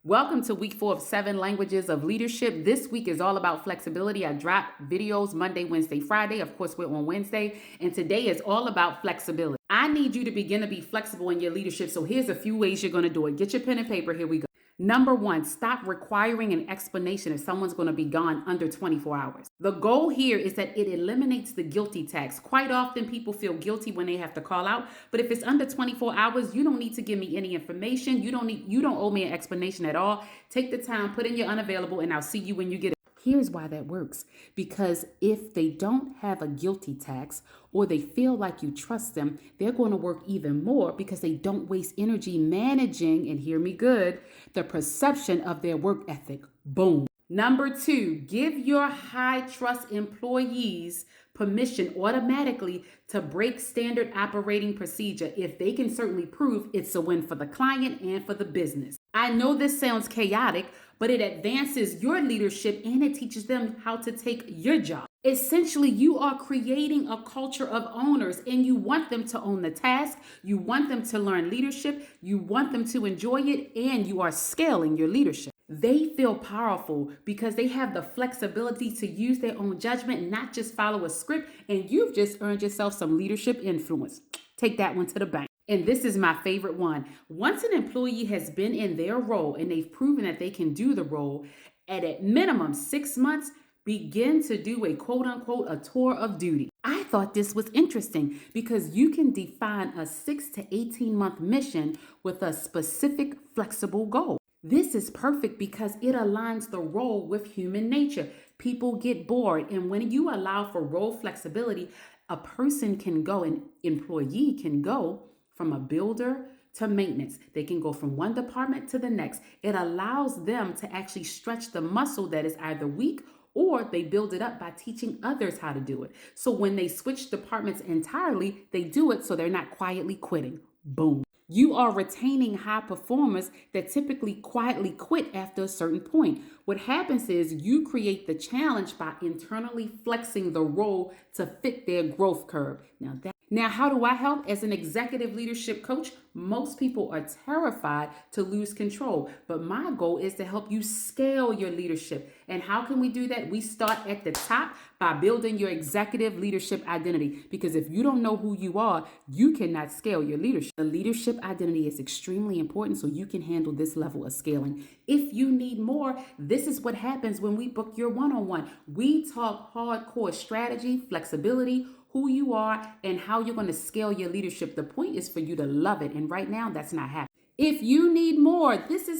Welcome to week 4 of 7 languages of leadership. This week is all about flexibility. I drop videos Monday, Wednesday, Friday. Of course, we're on Wednesday. And today is all about flexibility. I need you to begin to be flexible in your leadership. So here's a few ways you're going to do it. Get your pen and paper. Here we go. Number 1, stop requiring an explanation if someone's going to be gone under 24 hours. The goal here is that it eliminates the guilty tax. Quite often people feel guilty when they have to call out, but if it's under 24 hours, you don't need to give me any information. You don't owe me an explanation at all. Take the time, put in your unavailable, and I'll see you when you get it. Here's why that works. Because if they don't have a guilty tax or they feel like you trust them, they're going to work even more because they don't waste energy managing, and hear me good, the perception of their work ethic. Boom. Number 2, give your high trust employees permission automatically to break standard operating procedure if they can certainly prove it's a win for the client and for the business. I know this sounds chaotic, but it advances your leadership and it teaches them how to take your job. Essentially, you are creating a culture of owners and you want them to own the task. You want them to learn leadership. You want them to enjoy it, and you are scaling your leadership. They feel powerful because they have the flexibility to use their own judgment, not just follow a script, and you've just earned yourself some leadership influence. Take that one to the bank. And this is my favorite one. Once an employee has been in their role and they've proven that they can do the role, at minimum 6 months, begin to do a quote unquote a tour of duty. I thought this was interesting because you can define a 6 to 18 month mission with a specific flexible goal. This is perfect because it aligns the role with human nature. People get bored, and when you allow for role flexibility, a person can go, an employee can go from a builder to maintenance. They can go from one department to the next. It allows them to actually stretch the muscle that is either weak, or they build it up by teaching others how to do it. So when they switch departments entirely, they do it so they're not quietly quitting. Boom. You are retaining high performers that typically quietly quit after a certain point. What happens is you create the challenge by internally flexing the role to fit their growth curve. Now, how do I help? As an executive leadership coach, most people are terrified to lose control, but my goal is to help you scale your leadership. And how can we do that? We start at the top by building your executive leadership identity, because if you don't know who you are, you cannot scale your leadership. The leadership identity is extremely important so you can handle this level of scaling. If you need more, this is what happens when we book your one-on-one. We talk hardcore strategy, flexibility, who you are, and how you're going to scale your leadership. The point is for you to love it. And right now, that's not happening. If you need more, this is